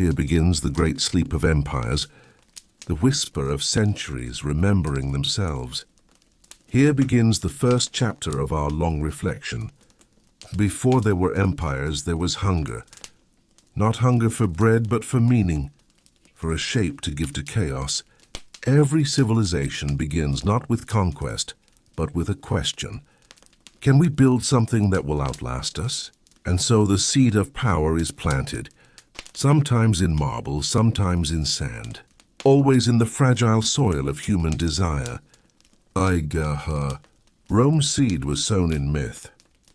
Here begins the great sleep of empires, the whisper of centuries remembering themselves. Here begins the first chapter of our long reflection. Before there were empires, there was hunger. Not hunger for bread, but for meaning, for a shape to give to chaos. Every civilization begins not with conquest, but with a question. Can we build something that will outlast us? And so the seed of power is planted, sometimes in marble, sometimes in sand, always in the fragile soil of human desire. Rome's seed was sown in myth.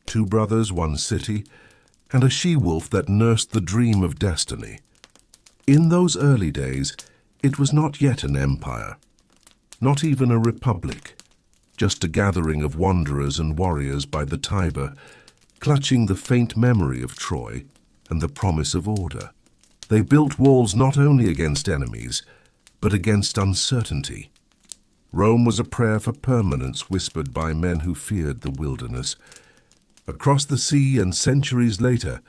2 brothers, 1 city, and a she-wolf that nursed the dream of destiny. In those early days, it was not yet an empire, not even a republic, just a gathering of wanderers and warriors by the Tiber, clutching the faint memory of Troy and the promise of order. They built walls not only against enemies, but against uncertainty. Rome was a prayer for permanence whispered by men who feared the wilderness. Across the sea and centuries later,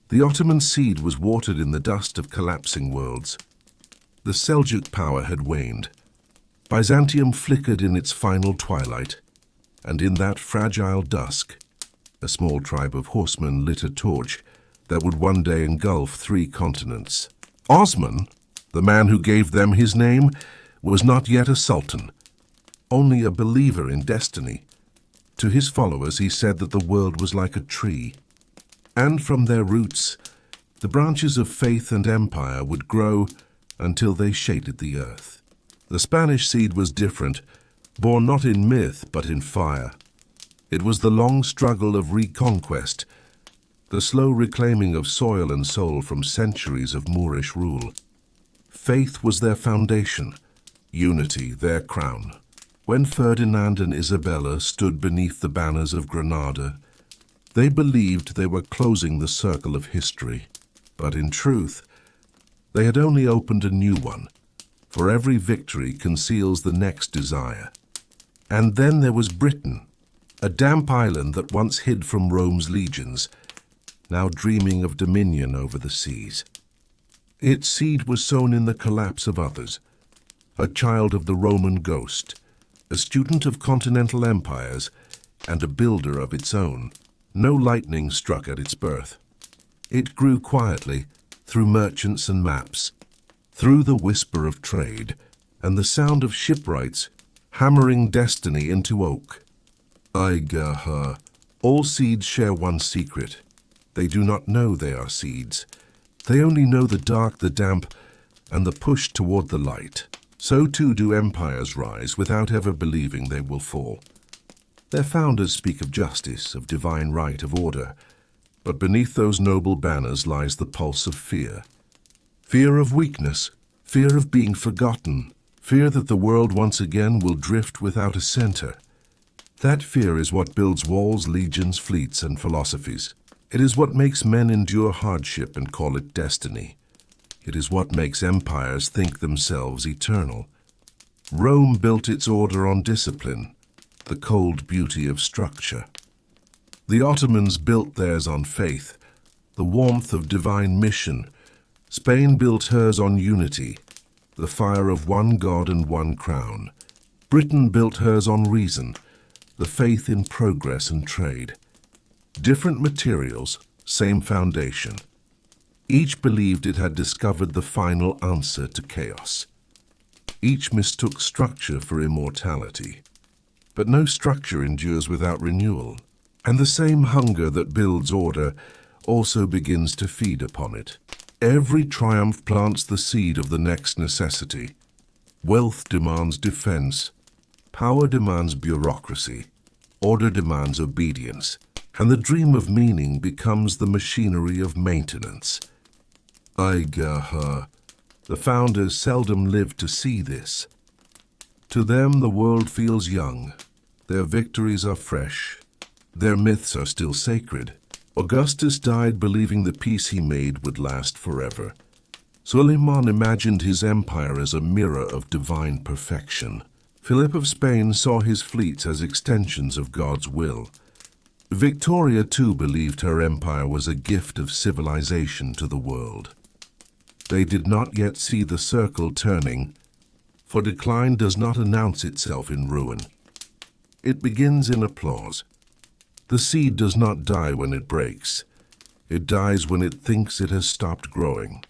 the Ottoman seed was watered in the dust of collapsing worlds. The Seljuk power had waned. Byzantium flickered in its final twilight, and in that fragile dusk, a small tribe of horsemen lit a torch that would one day engulf 3 continents. Osman, the man who gave them his name, was not yet a sultan, only a believer in destiny. To his followers he said that the world was like a tree, and from their roots, the branches of faith and empire would grow until they shaded the earth. The Spanish seed was different, born not in myth but in fire. It was the long struggle of reconquest, the slow reclaiming of soil and soul from centuries of Moorish rule. Faith was their foundation, unity their crown. When Ferdinand and Isabella stood beneath the banners of Granada, they believed they were closing the circle of history. But in truth, they had only opened a new one, for every victory conceals the next desire. And then there was Britain, a damp island that once hid from Rome's legions, now dreaming of dominion over the seas. Its seed was sown in the collapse of others, a child of the Roman ghost, a student of continental empires, and a builder of its own. No lightning struck at its birth. It grew quietly, through merchants and maps, through the whisper of trade, and the sound of shipwrights hammering destiny into oak. All seeds share one secret. They do not know they are seeds. They only know the dark, the damp, and the push toward the light. So too do empires rise without ever believing they will fall. Their founders speak of justice, of divine right, of order, but beneath those noble banners lies the pulse of fear. Fear of weakness, fear of being forgotten, fear that the world once again will drift without a center. That fear is what builds walls, legions, fleets, and philosophies. It is what makes men endure hardship and call it destiny. It is what makes empires think themselves eternal. Rome built its order on discipline, the cold beauty of structure. The Ottomans built theirs on faith, the warmth of divine mission. Spain built hers on unity, the fire of one God and one crown. Britain built hers on reason, the faith in progress and trade. Different materials, same foundation. Each believed it had discovered the final answer to chaos. Each mistook structure for immortality. But no structure endures without renewal, and the same hunger that builds order also begins to feed upon it. Every triumph plants the seed of the next necessity. Wealth demands defense. Power demands bureaucracy. Order demands obedience. And the dream of meaning becomes the machinery of maintenance. The founders seldom lived to see this. To them the world feels young. Their victories are fresh. Their myths are still sacred. Augustus died believing the peace he made would last forever. Suleiman imagined his empire as a mirror of divine perfection. Philip of Spain saw his fleets as extensions of God's will. Victoria too believed her empire was a gift of civilization to the world. They did not yet see the circle turning, for decline does not announce itself in ruin. It begins in applause. The seed does not die when it breaks. It dies when it thinks it has stopped growing.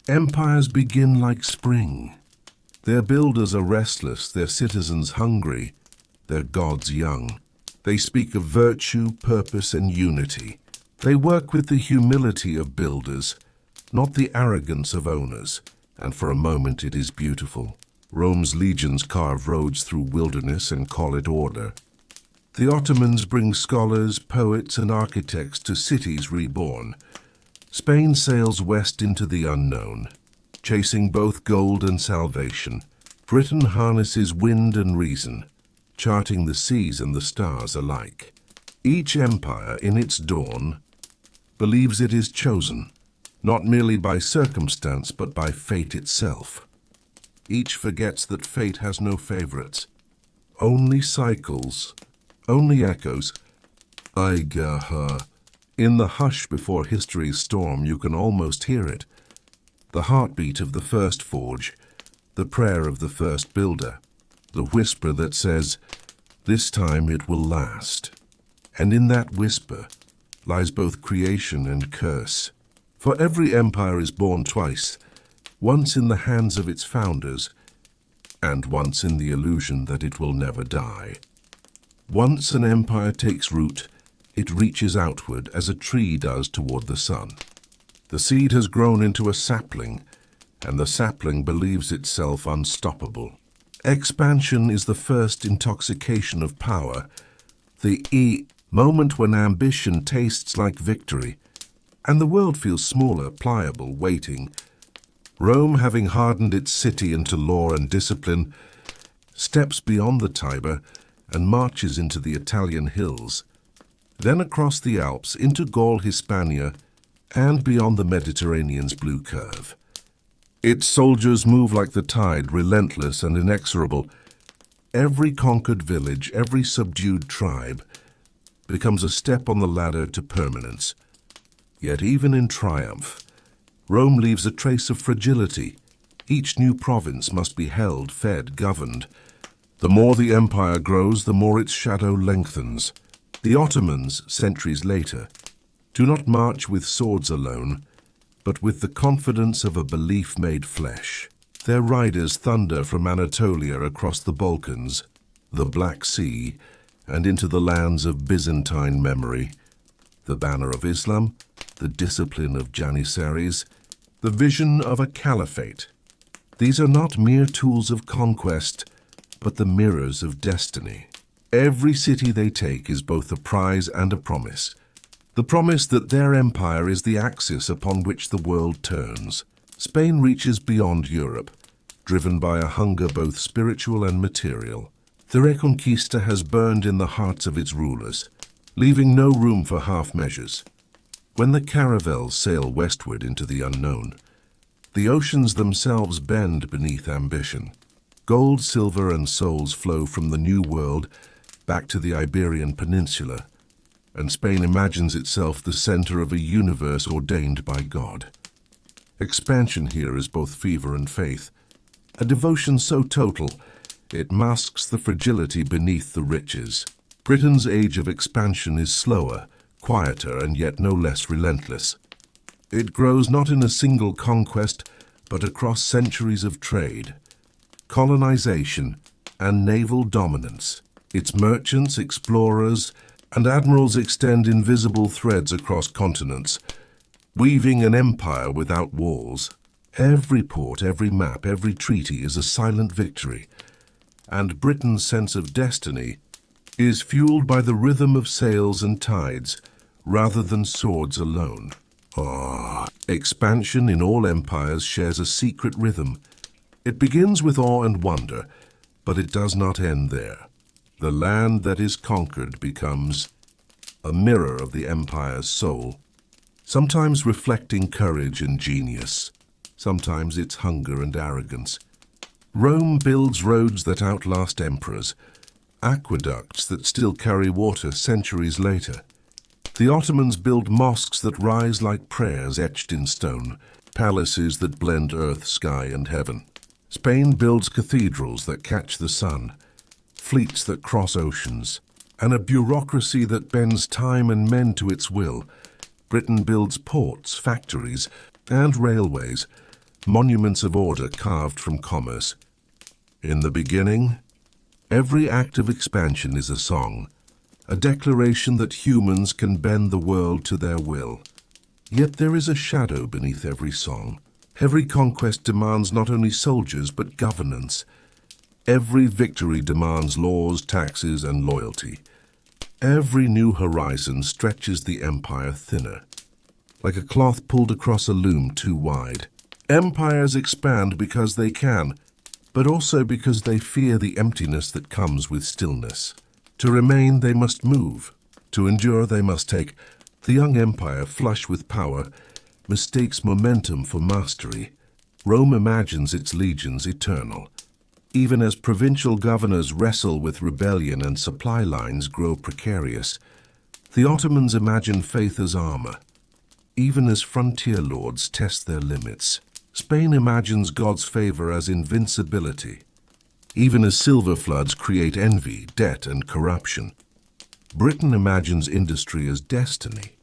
Empires begin like spring. Their builders are restless, their citizens hungry, their gods young. They speak of virtue, purpose, and unity. They work with the humility of builders, not the arrogance of owners, and for a moment it is beautiful. Rome's legions carve roads through wilderness and call it order. The Ottomans bring scholars, poets, and architects to cities reborn. Spain sails west into the unknown, chasing both gold and salvation. Britain harnesses wind and reason, charting the seas and the stars alike. Each empire, in its dawn, believes it is chosen, not merely by circumstance but by fate itself. Each forgets that fate has no favorites, only cycles, only echoes. In the hush before history's storm, you can almost hear it. The heartbeat of the first forge, the prayer of the first builder, the whisper that says, "This time it will last." And in that whisper lies both creation and curse. For every empire is born twice, once in the hands of its founders, and once in the illusion that it will never die. Once an empire takes root, it reaches outward as a tree does toward the sun. The seed has grown into a sapling, and the sapling believes itself unstoppable. Expansion is the first intoxication of power, the moment when ambition tastes like victory, and the world feels smaller, pliable, waiting. Rome, having hardened its city into law and discipline, steps beyond the Tiber and marches into the Italian hills, then across the Alps into Gaul, Hispania, and beyond the Mediterranean's blue curve. Its soldiers move like the tide, relentless and inexorable. Every conquered village, every subdued tribe, becomes a step on the ladder to permanence. Yet even in triumph, Rome leaves a trace of fragility. Each new province must be held, fed, governed. The more the empire grows, the more its shadow lengthens. The Ottomans, centuries later, do not march with swords alone, but with the confidence of a belief made flesh. Their riders thunder from Anatolia across the Balkans, the Black Sea, and into the lands of Byzantine memory. The banner of Islam, the discipline of Janissaries, the vision of a caliphate. These are not mere tools of conquest, but the mirrors of destiny. Every city they take is both a prize and a promise. The promise that their empire is the axis upon which the world turns. Spain reaches beyond Europe, driven by a hunger both spiritual and material. The Reconquista has burned in the hearts of its rulers, leaving no room for half measures. When the caravels sail westward into the unknown, the oceans themselves bend beneath ambition. Gold, silver, and souls flow from the New World back to the Iberian Peninsula, and Spain imagines itself the center of a universe ordained by God. Expansion here is both fever and faith, a devotion so total it masks the fragility beneath the riches. Britain's age of expansion is slower, quieter, and yet no less relentless. It grows not in a single conquest, but across centuries of trade, colonization, and naval dominance. Its merchants, explorers, and admirals extend invisible threads across continents, weaving an empire without walls. Every port, every map, every treaty is a silent victory, and Britain's sense of destiny is fueled by the rhythm of sails and tides rather than swords alone. Expansion in all empires shares a secret rhythm. It begins with awe and wonder, but it does not end there. The land that is conquered becomes a mirror of the empire's soul, sometimes reflecting courage and genius, sometimes its hunger and arrogance. Rome builds roads that outlast emperors, aqueducts that still carry water centuries later. The Ottomans build mosques that rise like prayers etched in stone, palaces that blend earth, sky, and heaven. Spain builds cathedrals that catch the sun, fleets that cross oceans, and a bureaucracy that bends time and men to its will. Britain builds ports, factories, and railways, monuments of order carved from commerce. In the beginning, every act of expansion is a song, a declaration that humans can bend the world to their will. Yet there is a shadow beneath every song. Every conquest demands not only soldiers but governance. Every victory demands laws, taxes, and loyalty. Every new horizon stretches the empire thinner, like a cloth pulled across a loom too wide. Empires expand because they can, but also because they fear the emptiness that comes with stillness. To remain, they must move. To endure, they must take. The young empire, flush with power, mistakes momentum for mastery. Rome imagines its legions eternal. Even as provincial governors wrestle with rebellion and supply lines grow precarious, the Ottomans imagine faith as armor. Even as frontier lords test their limits, Spain imagines God's favor as invincibility. Even as silver floods create envy, debt, and corruption, Britain imagines industry as destiny.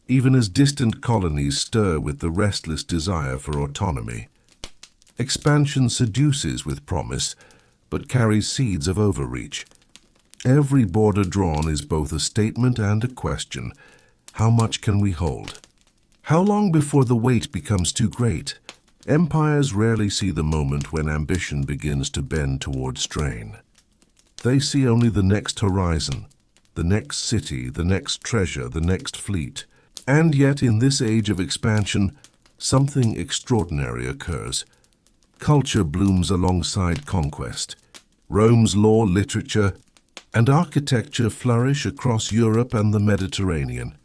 Even as distant colonies stir with the restless desire for autonomy, expansion seduces with promise, but carries seeds of overreach. Every border drawn is both a statement and a question. How much can we hold? How long before the weight becomes too great? Empires rarely see the moment when ambition begins to bend toward strain. They see only the next horizon, the next city, the next treasure, the next fleet. And yet, in this age of expansion, something extraordinary occurs. Culture blooms alongside conquest. Rome's law, literature, and architecture flourish across Europe and the Mediterranean.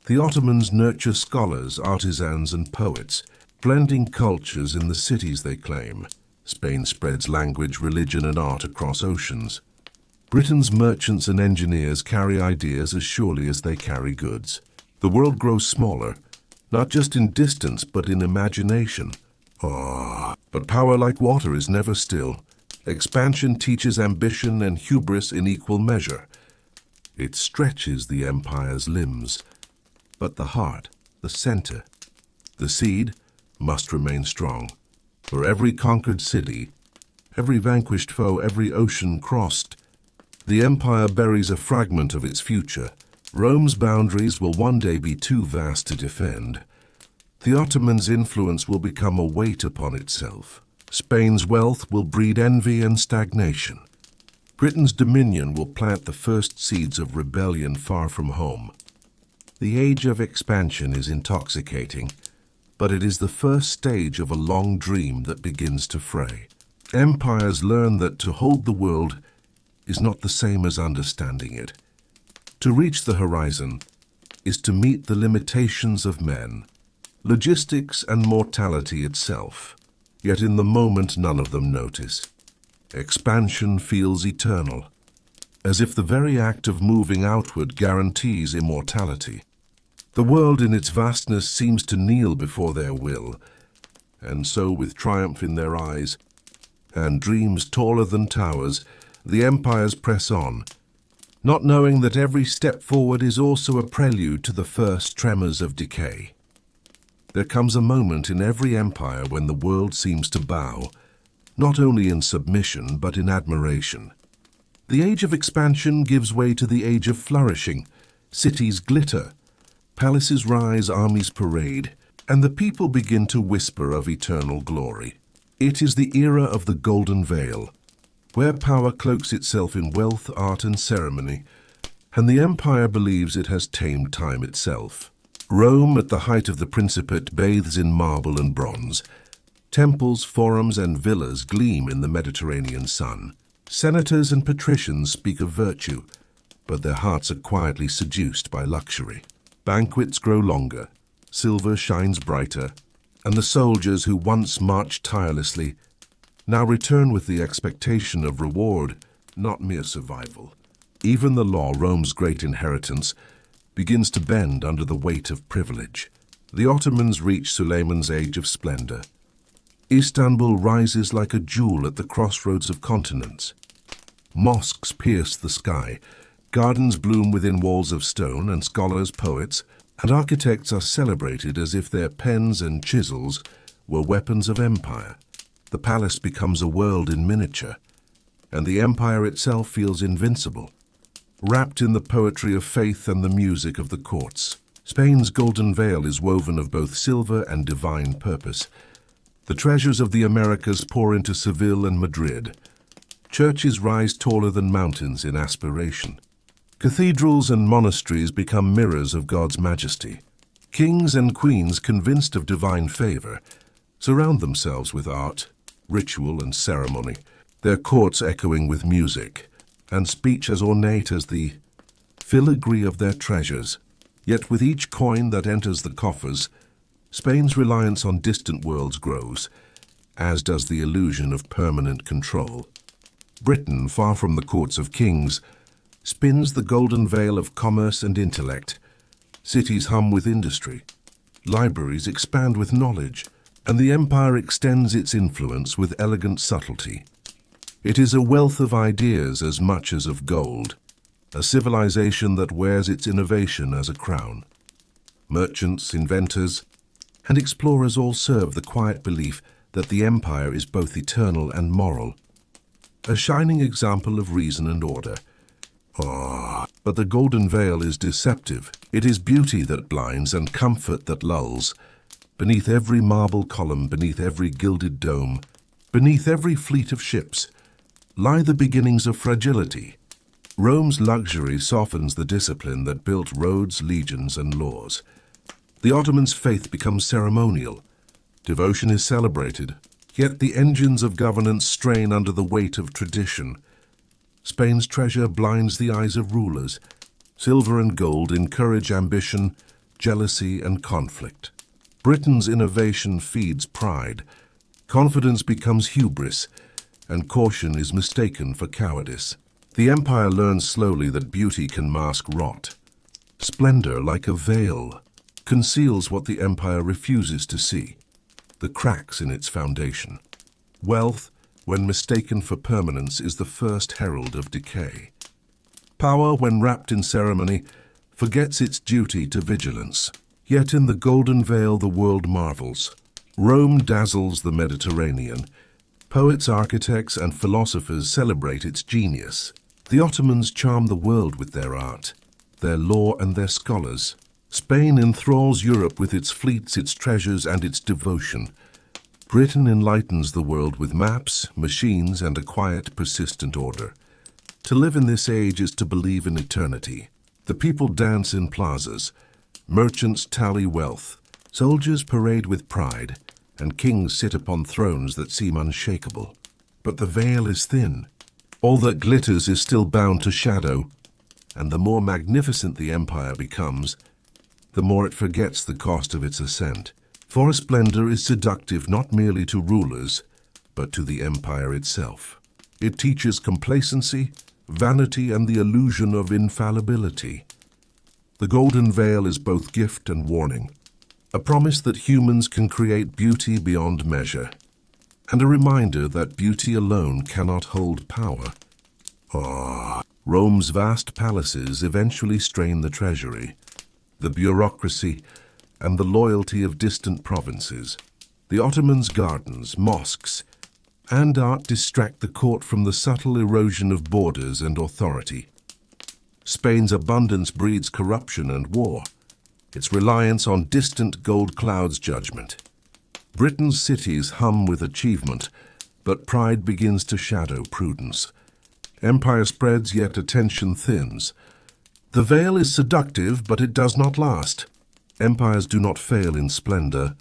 The Ottomans nurture scholars, artisans, and poets, blending cultures in the cities they claim. Spain spreads language, religion, and art across oceans. Britain's merchants and engineers carry ideas as surely as they carry goods. The world grows smaller, not just in distance, but in imagination. But power like water is never still. Expansion teaches ambition and hubris in equal measure. It stretches the empire's limbs, but the heart, the center, the seed, must remain strong. For every conquered city, every vanquished foe, every ocean crossed, the empire buries a fragment of its future. Rome's boundaries will one day be too vast to defend. The Ottomans' influence will become a weight upon itself. Spain's wealth will breed envy and stagnation. Britain's dominion will plant the first seeds of rebellion far from home. The age of expansion is intoxicating, but it is the first stage of a long dream that begins to fray. Empires learn that to hold the world is not the same as understanding it. To reach the horizon is to meet the limitations of men, logistics and mortality itself. Yet in the moment none of them notice. Expansion feels eternal, as if the very act of moving outward guarantees immortality. The world in its vastness seems to kneel before their will, and so with triumph in their eyes, and dreams taller than towers, the empires press on, not knowing that every step forward is also a prelude to the first tremors of decay. There comes a moment in every empire when the world seems to bow, not only in submission but in admiration. The age of expansion gives way to the age of flourishing. Cities glitter, palaces rise, armies parade, and the people begin to whisper of eternal glory. It is the era of the Golden Veil, where power cloaks itself in wealth, art, and ceremony, and the empire believes it has tamed time itself. Rome, at the height of the Principate, bathes in marble and bronze. Temples, forums, and villas gleam in the Mediterranean sun. Senators and patricians speak of virtue, but their hearts are quietly seduced by luxury. Banquets grow longer, silver shines brighter, and the soldiers who once marched tirelessly now return with the expectation of reward, not mere survival. Even the law, Rome's great inheritance, begins to bend under the weight of privilege. The Ottomans reach Suleiman's age of splendor. Istanbul rises like a jewel at the crossroads of continents. Mosques pierce the sky, gardens bloom within walls of stone, and scholars, poets, and architects are celebrated as if their pens and chisels were weapons of empire. The palace becomes a world in miniature, and the empire itself feels invincible, wrapped in the poetry of faith and the music of the courts. Spain's golden veil is woven of both silver and divine purpose. The treasures of the Americas pour into Seville and Madrid. Churches rise taller than mountains in aspiration. Cathedrals and monasteries become mirrors of God's majesty. Kings and queens, convinced of divine favor, surround themselves with art, ritual, and ceremony, their courts echoing with music, and speech as ornate as the filigree of their treasures. Yet with each coin that enters the coffers, Spain's reliance on distant worlds grows, as does the illusion of permanent control. Britain, far from the courts of kings, spins the golden veil of commerce and intellect. Cities hum with industry, libraries expand with knowledge, and the empire extends its influence with elegant subtlety. It is a wealth of ideas as much as of gold, a civilization that wears its innovation as a crown. Merchants, inventors, and explorers all serve the quiet belief that the empire is both eternal and moral, a shining example of reason and order. But the golden veil is deceptive. It is beauty that blinds and comfort that lulls. Beneath every marble column, beneath every gilded dome, beneath every fleet of ships, lie the beginnings of fragility. Rome's luxury softens the discipline that built roads, legions, and laws. The Ottomans' faith becomes ceremonial. Devotion is celebrated, yet the engines of governance strain under the weight of tradition. Spain's treasure blinds the eyes of rulers. Silver and gold encourage ambition, jealousy, and conflict. Britain's innovation feeds pride. Confidence becomes hubris, and caution is mistaken for cowardice. The empire learns slowly that beauty can mask rot. Splendor, like a veil, conceals what the empire refuses to see, the cracks in its foundation. Wealth, when mistaken for permanence, is the first herald of decay. Power, when wrapped in ceremony, forgets its duty to vigilance. Yet in the golden veil the world marvels. Rome dazzles the Mediterranean. Poets, architects, and philosophers celebrate its genius. The Ottomans charm the world with their art, their law, and their scholars. Spain enthralls Europe with its fleets, its treasures, and its devotion. Britain enlightens the world with maps, machines, and a quiet, persistent order. To live in this age is to believe in eternity. The people dance in plazas. Merchants tally wealth. Soldiers parade with pride, and kings sit upon thrones that seem unshakable. But the veil is thin. All that glitters is still bound to shadow, and the more magnificent the empire becomes, the more it forgets the cost of its ascent. For splendor is seductive not merely to rulers, but to the empire itself. It teaches complacency, vanity, and the illusion of infallibility. The golden veil is both gift and warning, a promise that humans can create beauty beyond measure, and a reminder that beauty alone cannot hold power. Rome's vast palaces eventually strain the treasury, the bureaucracy, and the loyalty of distant provinces. The Ottomans' gardens, mosques, and art distract the court from the subtle erosion of borders and authority. Spain's abundance breeds corruption and war, its reliance on distant gold clouds judgment. Britain's cities hum with achievement, but pride begins to shadow prudence. Empire spreads, yet attention thins. The veil is seductive, but it does not last. Empires do not fail in splendor,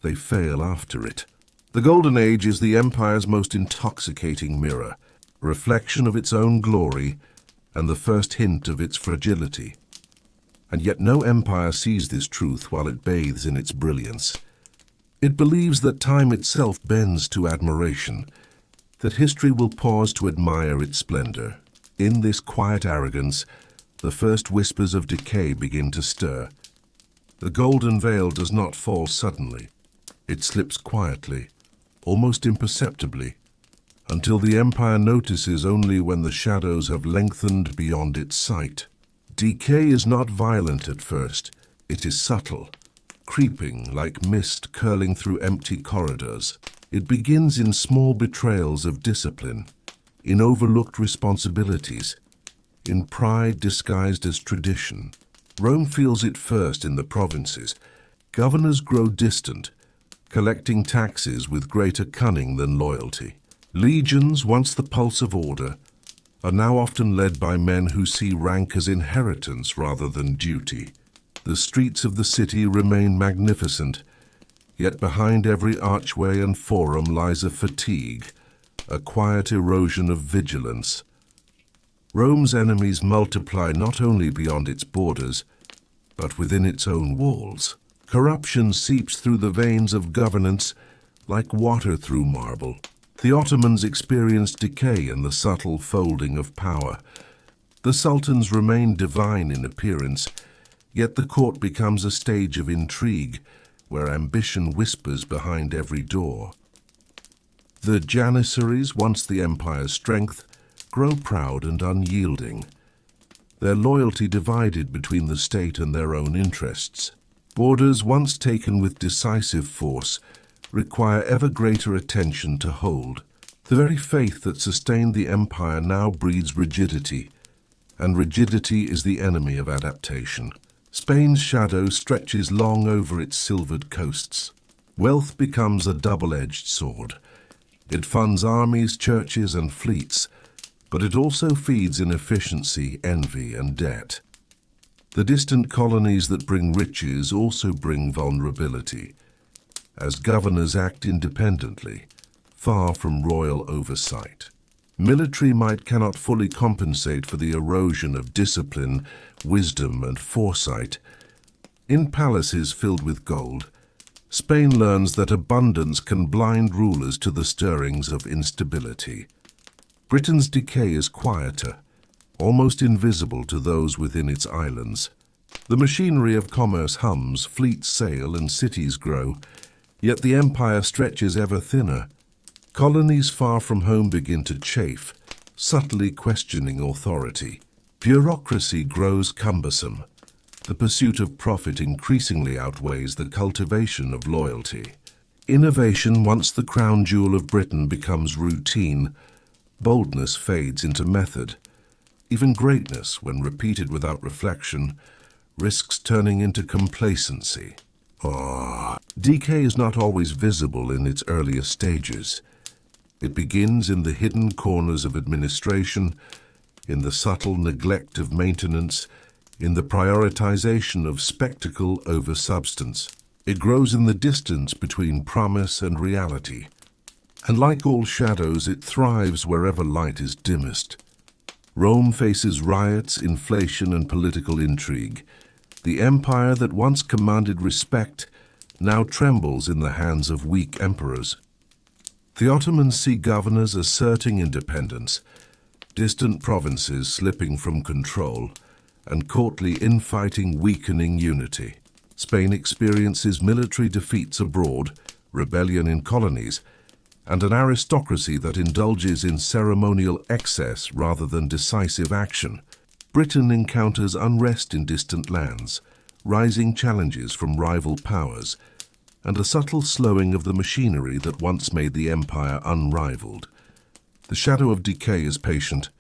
they fail after it. The Golden Age is the empire's most intoxicating mirror, a reflection of its own glory and the first hint of its fragility. And yet no empire sees this truth while it bathes in its brilliance. It believes that time itself bends to admiration, that history will pause to admire its splendor. In this quiet arrogance, the first whispers of decay begin to stir. The golden veil does not fall suddenly. It slips quietly, almost imperceptibly, until the empire notices only when the shadows have lengthened beyond its sight. Decay is not violent at first. It is subtle, creeping like mist curling through empty corridors. It begins in small betrayals of discipline, in overlooked responsibilities, in pride disguised as tradition. Rome feels it first in the provinces. Governors grow distant, collecting taxes with greater cunning than loyalty. Legions, once the pulse of order, are now often led by men who see rank as inheritance rather than duty. The streets of the city remain magnificent, yet behind every archway and forum lies a fatigue, a quiet erosion of vigilance. Rome's enemies multiply not only beyond its borders, but within its own walls. Corruption seeps through the veins of governance like water through marble. The Ottomans experienced decay in the subtle folding of power. The sultans remain divine in appearance, yet the court becomes a stage of intrigue, where ambition whispers behind every door. The Janissaries, once the empire's strength, grow proud and unyielding, their loyalty divided between the state and their own interests. Borders once taken with decisive force require ever greater attention to hold. The very faith that sustained the empire now breeds rigidity, and rigidity is the enemy of adaptation. Spain's shadow stretches long over its silvered coasts. Wealth becomes a double-edged sword. It funds armies, churches, and fleets, but it also feeds inefficiency, envy, and debt. The distant colonies that bring riches also bring vulnerability, as governors act independently, far from royal oversight. Military might cannot fully compensate for the erosion of discipline, wisdom, and foresight. In palaces filled with gold, Spain learns that abundance can blind rulers to the stirrings of instability. Britain's decay is quieter, almost invisible to those within its islands. The machinery of commerce hums, fleets sail, and cities grow, yet the empire stretches ever thinner. Colonies far from home begin to chafe, subtly questioning authority. Bureaucracy grows cumbersome. The pursuit of profit increasingly outweighs the cultivation of loyalty. Innovation, once the crown jewel of Britain, becomes routine. Boldness fades into method. Even greatness, when repeated without reflection, risks turning into complacency. Decay is not always visible in its earliest stages. It begins in the hidden corners of administration, in the subtle neglect of maintenance, in the prioritization of spectacle over substance. It grows in the distance between promise and reality. And like all shadows, it thrives wherever light is dimmest. Rome faces riots, inflation, and political intrigue. The empire that once commanded respect now trembles in the hands of weak emperors. The Ottomans see governors asserting independence, distant provinces slipping from control, and courtly infighting weakening unity. Spain experiences military defeats abroad, rebellion in colonies, and an aristocracy that indulges in ceremonial excess rather than decisive action. Britain encounters unrest in distant lands, rising challenges from rival powers, and a subtle slowing of the machinery that once made the empire unrivaled. The shadow of decay is patient.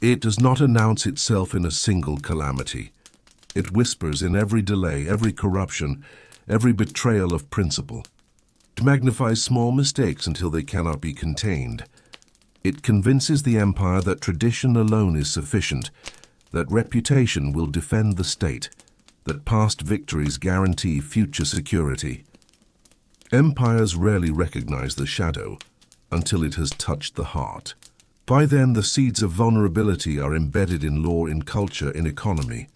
It does not announce itself in a single calamity. It whispers in every delay, every corruption, every betrayal of principle. It magnifies small mistakes until they cannot be contained. It convinces the empire that tradition alone is sufficient, that reputation will defend the state, that past victories guarantee future security. Empires rarely recognize the shadow until it has touched the heart. By then, the seeds of vulnerability are embedded in law, in culture, in economy,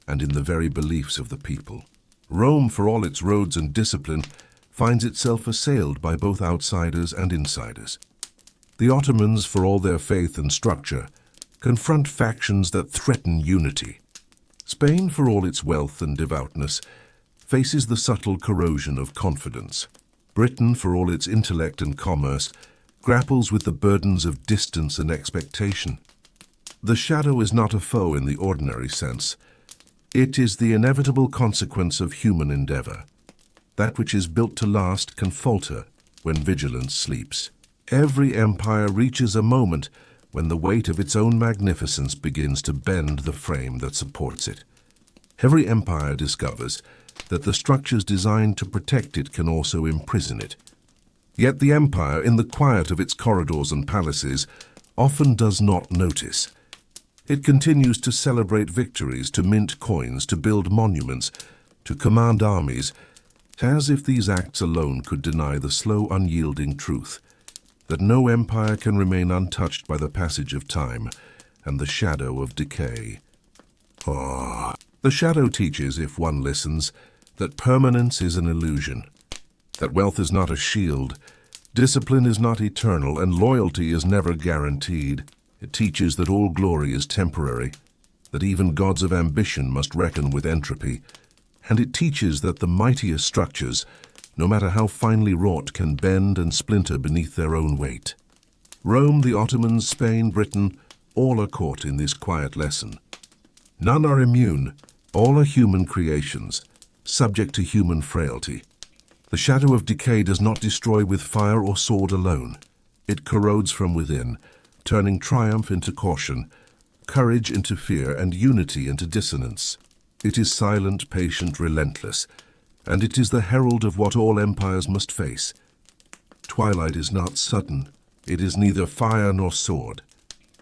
and in the very beliefs of the people. Rome, for all its roads and discipline, finds itself assailed by both outsiders and insiders. The Ottomans, for all their faith and structure, confront factions that threaten unity. Spain, for all its wealth and devoutness, faces the subtle corrosion of confidence. Britain, for all its intellect and commerce, grapples with the burdens of distance and expectation. The shadow is not a foe in the ordinary sense. It is the inevitable consequence of human endeavor. That which is built to last can falter when vigilance sleeps. Every empire reaches a moment when the weight of its own magnificence begins to bend the frame that supports it. Every empire discovers that the structures designed to protect it can also imprison it. Yet the empire, in the quiet of its corridors and palaces, often does not notice. It continues to celebrate victories, to mint coins, to build monuments, to command armies, as if these acts alone could deny the slow, unyielding truth that no empire can remain untouched by the passage of time and the shadow of decay. The shadow teaches, if one listens, that permanence is an illusion, that wealth is not a shield, discipline is not eternal, and loyalty is never guaranteed. It teaches that all glory is temporary, that even gods of ambition must reckon with entropy, and it teaches that the mightiest structures, no matter how finely wrought, can bend and splinter beneath their own weight. Rome, the Ottomans, Spain, Britain, all are caught in this quiet lesson. None are immune. All are human creations, subject to human frailty. The shadow of decay does not destroy with fire or sword alone. It corrodes from within, turning triumph into caution, courage into fear, and unity into dissonance. It is silent, patient, relentless, and it is the herald of what all empires must face. Twilight is not sudden. It is neither fire nor sword.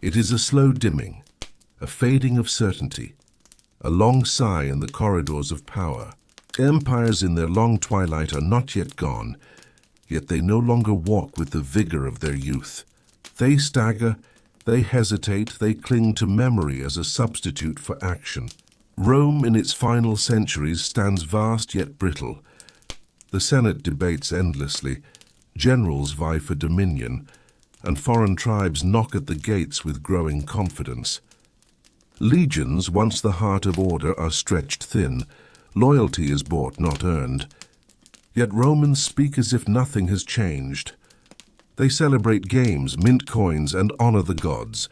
It is a slow dimming, a fading of certainty, a long sigh in the corridors of power. Empires in their long twilight are not yet gone, yet they no longer walk with the vigor of their youth. They stagger, they hesitate, they cling to memory as a substitute for action. Rome, in its final centuries, stands vast yet brittle. The Senate debates endlessly, generals vie for dominion, and foreign tribes knock at the gates with growing confidence. Legions, once the heart of order, are stretched thin. Loyalty is bought, not earned. Yet Romans speak as if nothing has changed. They celebrate games, mint coins, and honor the gods,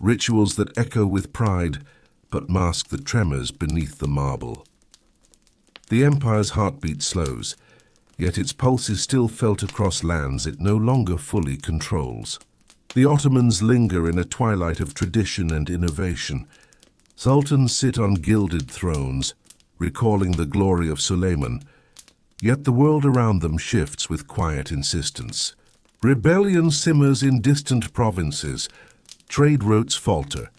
rituals that echo with pride, but mask the tremors beneath the marble. The empire's heartbeat slows, yet its pulse is still felt across lands it no longer fully controls. The Ottomans linger in a twilight of tradition and innovation. Sultans sit on gilded thrones, recalling the glory of Suleiman, yet the world around them shifts with quiet insistence. Rebellion simmers in distant provinces, trade routes falter,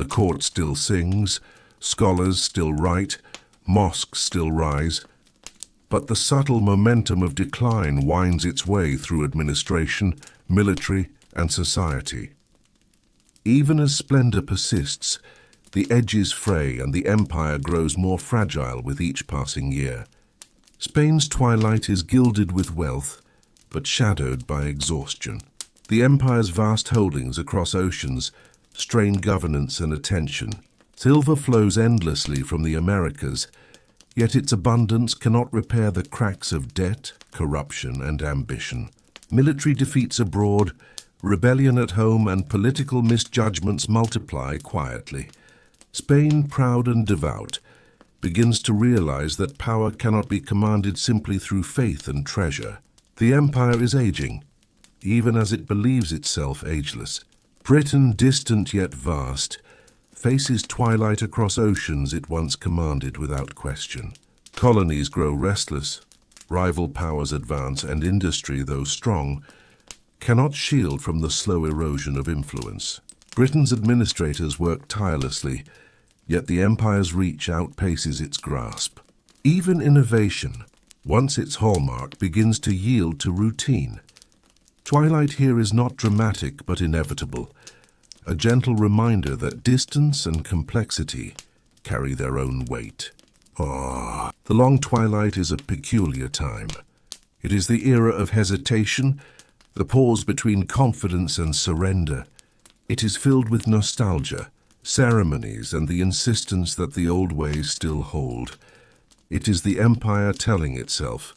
the court still sings, scholars still write, mosques still rise, but the subtle momentum of decline winds its way through administration, military, and society. Even as splendor persists, the edges fray and the empire grows more fragile with each passing year. Spain's twilight is gilded with wealth, but shadowed by exhaustion. The empire's vast holdings across oceans strain governance and attention. Silver flows endlessly from the Americas, yet its abundance cannot repair the cracks of debt, corruption, and ambition. Military defeats abroad, rebellion at home, and political misjudgments multiply quietly. Spain, proud and devout, begins to realize that power cannot be commanded simply through faith and treasure. The empire is aging, even as it believes itself ageless. Britain, distant yet vast, faces twilight across oceans it once commanded without question. Colonies grow restless, rival powers advance, and industry, though strong, cannot shield from the slow erosion of influence. Britain's administrators work tirelessly, yet the empire's reach outpaces its grasp. Even innovation, once its hallmark, begins to yield to routine. Twilight here is not dramatic but inevitable, a gentle reminder that distance and complexity carry their own weight. The long twilight is a peculiar time. It is the era of hesitation, the pause between confidence and surrender, It is filled with nostalgia, ceremonies, and the insistence that the old ways still hold. It is the empire telling itself,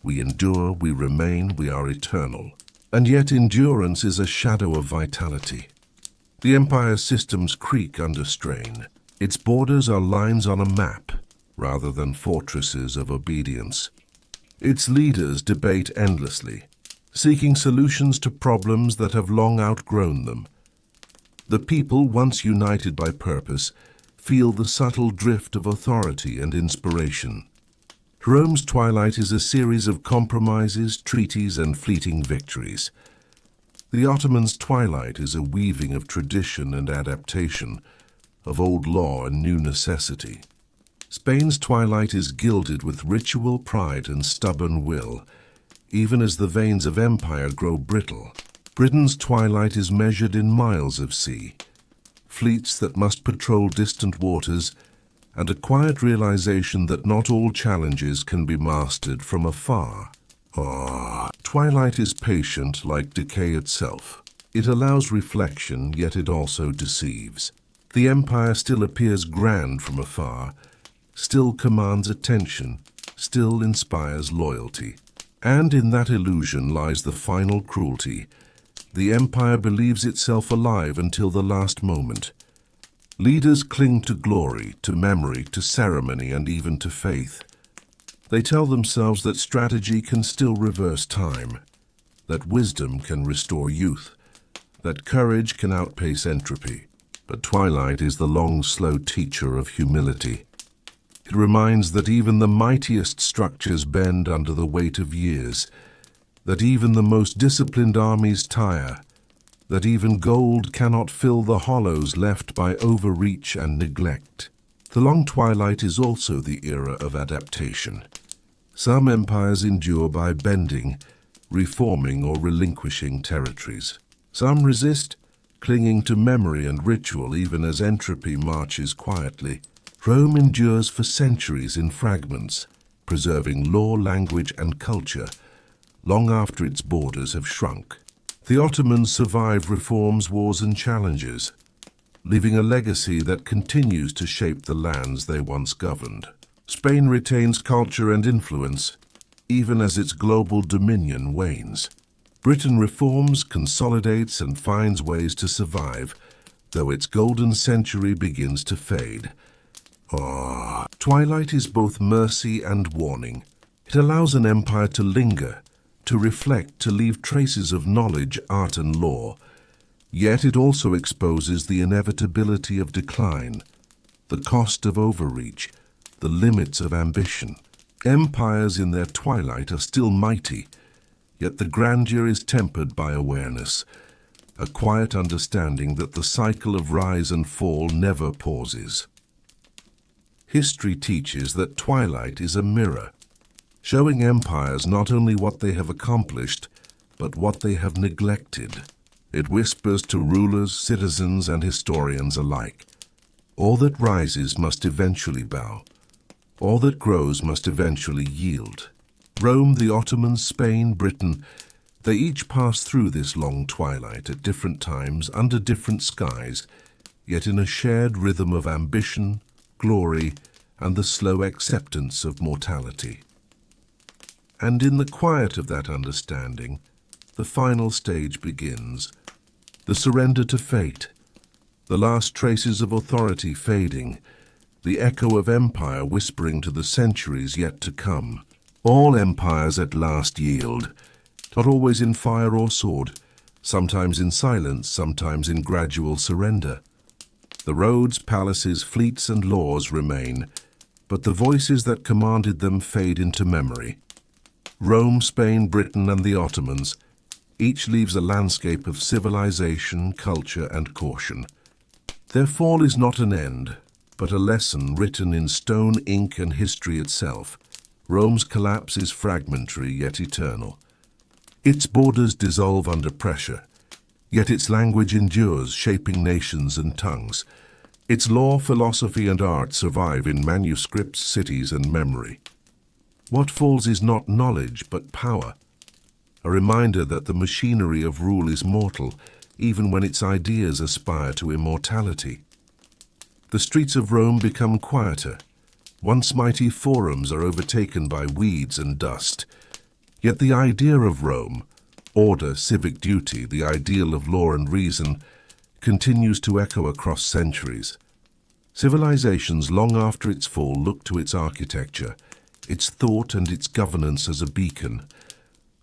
we endure, we remain, we are eternal. And yet endurance is a shadow of vitality. The empire's systems creak under strain. Its borders are lines on a map, rather than fortresses of obedience. Its leaders debate endlessly, seeking solutions to problems that have long outgrown them. The people, once united by purpose, feel the subtle drift of authority and inspiration. Rome's twilight is a series of compromises, treaties, and fleeting victories. The Ottomans' twilight is a weaving of tradition and adaptation, of old law and new necessity. Spain's twilight is gilded with ritual pride and stubborn will, even as the veins of empire grow brittle. Britain's twilight is measured in miles of sea, fleets that must patrol distant waters, and a quiet realization that not all challenges can be mastered from afar. Twilight is patient like decay itself. It allows reflection, yet it also deceives. The empire still appears grand from afar, still commands attention, still inspires loyalty. And in that illusion lies the final cruelty. The empire believes itself alive until the last moment. Leaders cling to glory, to memory, to ceremony, and even to faith. They tell themselves that strategy can still reverse time, that wisdom can restore youth, that courage can outpace entropy. But twilight is the long, slow teacher of humility. It reminds that even the mightiest structures bend under the weight of years, that even the most disciplined armies tire, that even gold cannot fill the hollows left by overreach and neglect. The long twilight is also the era of adaptation. Some empires endure by bending, reforming, or relinquishing territories. Some resist, clinging to memory and ritual even as entropy marches quietly. Rome endures for centuries in fragments, preserving law, language, and culture, long after its borders have shrunk. The Ottomans survive reforms, wars, and challenges, leaving a legacy that continues to shape the lands they once governed. Spain retains culture and influence, even as its global dominion wanes. Britain reforms, consolidates, and finds ways to survive, though its golden century begins to fade. Twilight is both mercy and warning. It allows an empire to linger, to reflect, to leave traces of knowledge, art, and law. Yet it also exposes the inevitability of decline, the cost of overreach, the limits of ambition. Empires in their twilight are still mighty, yet the grandeur is tempered by awareness, a quiet understanding that the cycle of rise and fall never pauses. History teaches that twilight is a mirror, showing empires not only what they have accomplished, but what they have neglected. It whispers to rulers, citizens, and historians alike. All that rises must eventually bow. All that grows must eventually yield. Rome, the Ottomans, Spain, Britain, they each pass through this long twilight at different times, under different skies, yet in a shared rhythm of ambition, glory, and the slow acceptance of mortality. And in the quiet of that understanding, the final stage begins. The surrender to fate, the last traces of authority fading, the echo of empire whispering to the centuries yet to come. All empires at last yield, not always in fire or sword, sometimes in silence, sometimes in gradual surrender. The roads, palaces, fleets, and laws remain, but the voices that commanded them fade into memory. Rome, Spain, Britain, and the Ottomans, each leaves a landscape of civilization, culture, and caution. Their fall is not an end, but a lesson written in stone, ink, and history itself. Rome's collapse is fragmentary yet eternal. Its borders dissolve under pressure, yet its language endures, shaping nations and tongues. Its law, philosophy, and art survive in manuscripts, cities, and memory. What falls is not knowledge, but power, a reminder that the machinery of rule is mortal, even when its ideas aspire to immortality. The streets of Rome become quieter. Once mighty forums are overtaken by weeds and dust. Yet the idea of Rome, order, civic duty, the ideal of law and reason, continues to echo across centuries. Civilizations long after its fall look to its architecture, its thought and its governance as a beacon,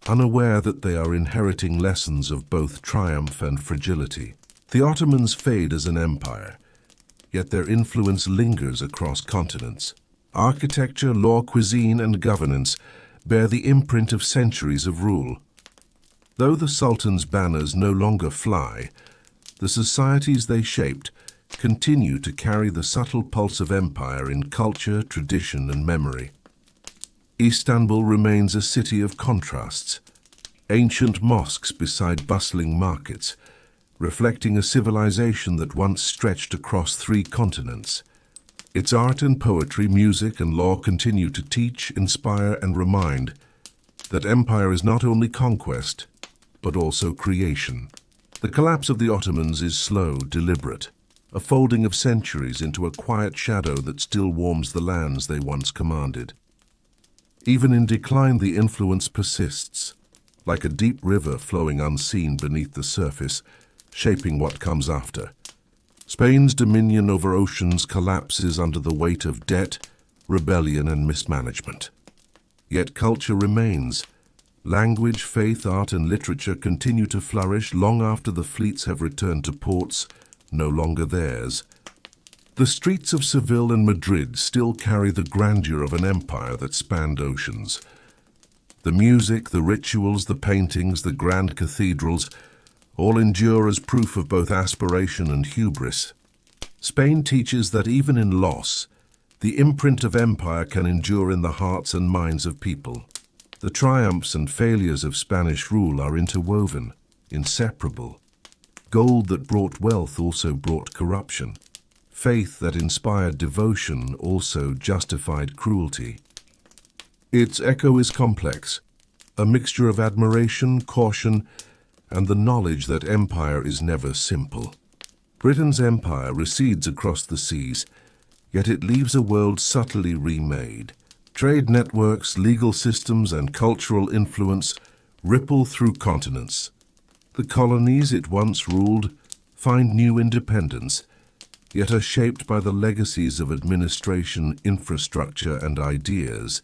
unaware that they are inheriting lessons of both triumph and fragility. The Ottomans fade as an empire, yet their influence lingers across continents. Architecture, law, cuisine, and governance bear the imprint of centuries of rule. Though the Sultan's banners no longer fly, the societies they shaped continue to carry the subtle pulse of empire in culture, tradition, and memory. Istanbul remains a city of contrasts, ancient mosques beside bustling markets, reflecting a civilization that once stretched across 3 continents. Its art and poetry, music and law continue to teach, inspire, and remind that empire is not only conquest, but also creation. The collapse of the Ottomans is slow, deliberate, a folding of centuries into a quiet shadow that still warms the lands they once commanded. Even in decline, the influence persists, like a deep river flowing unseen beneath the surface, shaping what comes after. Spain's dominion over oceans collapses under the weight of debt, rebellion, and mismanagement. Yet culture remains. Language, faith, art, and literature continue to flourish long after the fleets have returned to ports no longer theirs. The streets of Seville and Madrid still carry the grandeur of an empire that spanned oceans. The music, the rituals, the paintings, the grand cathedrals, all endure as proof of both aspiration and hubris. Spain teaches that even in loss, the imprint of empire can endure in the hearts and minds of people. The triumphs and failures of Spanish rule are interwoven, inseparable. Gold that brought wealth also brought corruption. Faith that inspired devotion also justified cruelty. Its echo is complex, a mixture of admiration, caution, and the knowledge that empire is never simple. Britain's empire recedes across the seas, yet it leaves a world subtly remade. Trade networks, legal systems, and cultural influence ripple through continents. The colonies it once ruled find new independence, yet are shaped by the legacies of administration, infrastructure, and ideas.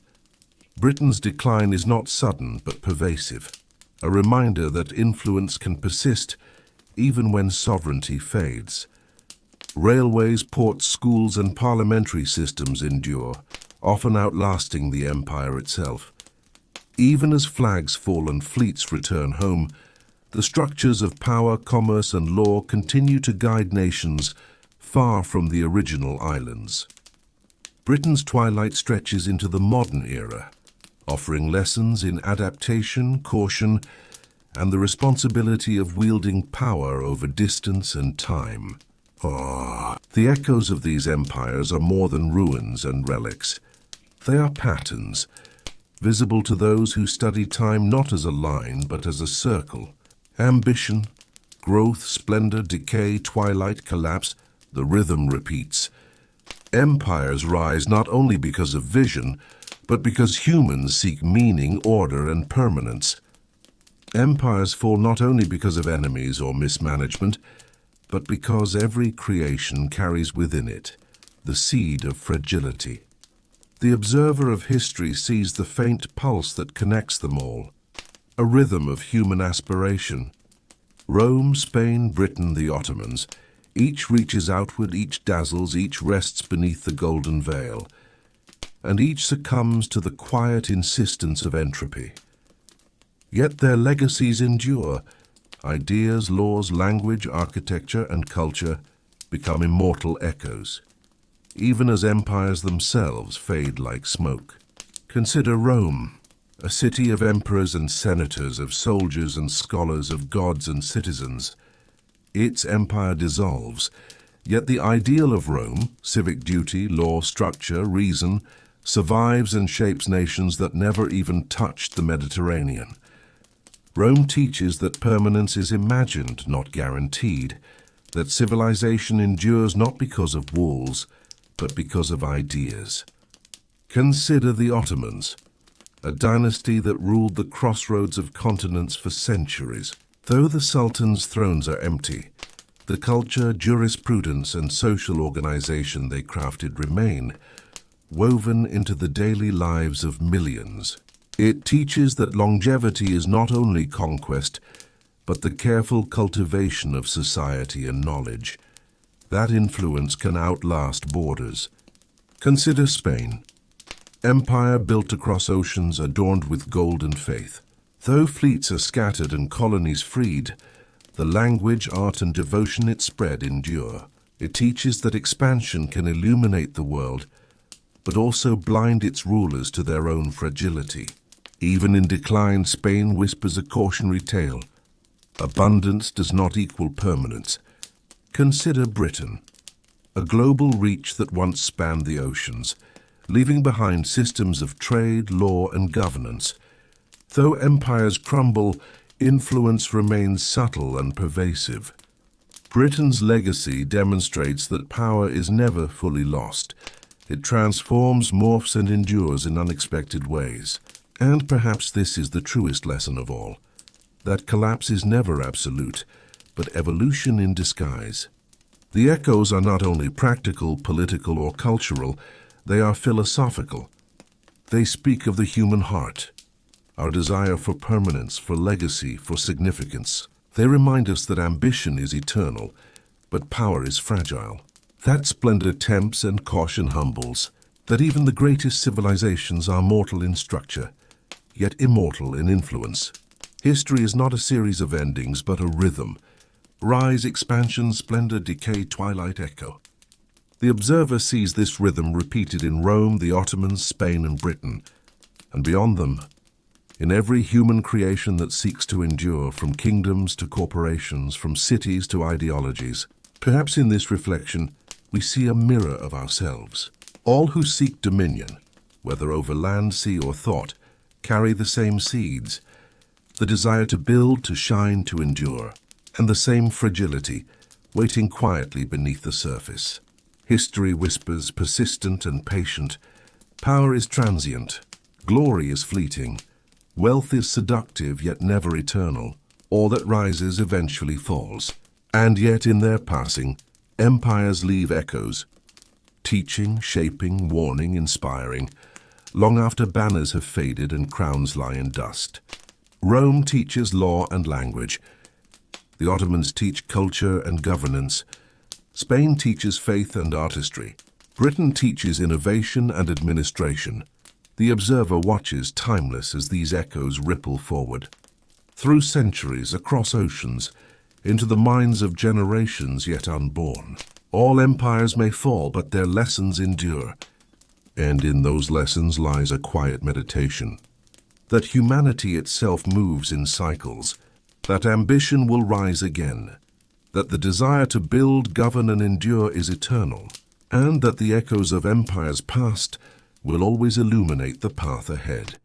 Britain's decline is not sudden but pervasive, a reminder that influence can persist even when sovereignty fades. Railways, ports, schools, and parliamentary systems endure, often outlasting the empire itself. Even as flags fall and fleets return home, the structures of power, commerce, and law continue to guide nations far from the original islands. Britain's twilight stretches into the modern era, offering lessons in adaptation, caution, and the responsibility of wielding power over distance and time. The echoes of these empires are more than ruins and relics. They are patterns, visible to those who study time not as a line but as a circle. Ambition, growth, splendor, decay, twilight, collapse, the rhythm repeats. Empires rise not only because of vision, but because humans seek meaning, order, and permanence. Empires fall not only because of enemies or mismanagement, but because every creation carries within it the seed of fragility. The observer of history sees the faint pulse that connects them all, a rhythm of human aspiration. Rome, Spain, Britain, the Ottomans, each reaches outward, each dazzles, each rests beneath the golden veil, and each succumbs to the quiet insistence of entropy. Yet their legacies endure. Ideas, laws, language, architecture, and culture become immortal echoes, even as empires themselves fade like smoke. Consider Rome, a city of emperors and senators, of soldiers and scholars, of gods and citizens. Its empire dissolves, yet the ideal of Rome, civic duty, law, structure, reason, survives and shapes nations that never even touched the Mediterranean. Rome teaches that permanence is imagined, not guaranteed, that civilization endures not because of walls, but because of ideas. Consider the Ottomans, a dynasty that ruled the crossroads of continents for centuries. Though the Sultan's thrones are empty, the culture, jurisprudence, and social organization they crafted remain, woven into the daily lives of millions. It teaches that longevity is not only conquest, but the careful cultivation of society and knowledge. That influence can outlast borders. Consider Spain, empire built across oceans adorned with gold and faith. Though fleets are scattered and colonies freed, the language, art, and devotion it spread endure. It teaches that expansion can illuminate the world, but also blind its rulers to their own fragility. Even in decline, Spain whispers a cautionary tale. Abundance does not equal permanence. Consider Britain, a global reach that once spanned the oceans, leaving behind systems of trade, law, and governance. Though empires crumble, influence remains subtle and pervasive. Britain's legacy demonstrates that power is never fully lost. It transforms, morphs, and endures in unexpected ways. And perhaps this is the truest lesson of all, that collapse is never absolute, but evolution in disguise. The echoes are not only practical, political, or cultural, they are philosophical. They speak of the human heart, our desire for permanence, for legacy, for significance. They remind us that ambition is eternal, but power is fragile. That splendor tempts and caution humbles, that even the greatest civilizations are mortal in structure, yet immortal in influence. History is not a series of endings, but a rhythm. Rise, expansion, splendor, decay, twilight, echo. The observer sees this rhythm repeated in Rome, the Ottomans, Spain, and Britain, and beyond them, in every human creation that seeks to endure, from kingdoms to corporations, from cities to ideologies. Perhaps in this reflection, we see a mirror of ourselves. All who seek dominion, whether over land, sea, or thought, carry the same seeds, the desire to build, to shine, to endure, and the same fragility, waiting quietly beneath the surface. History whispers, persistent and patient. Power is transient. Glory is fleeting. Wealth is seductive, yet never eternal. All that rises eventually falls. And yet in their passing, empires leave echoes, teaching, shaping, warning, inspiring, long after banners have faded and crowns lie in dust. Rome teaches law and language. The Ottomans teach culture and governance. Spain teaches faith and artistry. Britain teaches innovation and administration. The observer watches timeless as these echoes ripple forward. Through centuries, across oceans, into the minds of generations yet unborn. All empires may fall, but their lessons endure. And in those lessons lies a quiet meditation. That humanity itself moves in cycles. That ambition will rise again. That the desire to build, govern, and endure is eternal. And that the echoes of empires past will always illuminate the path ahead.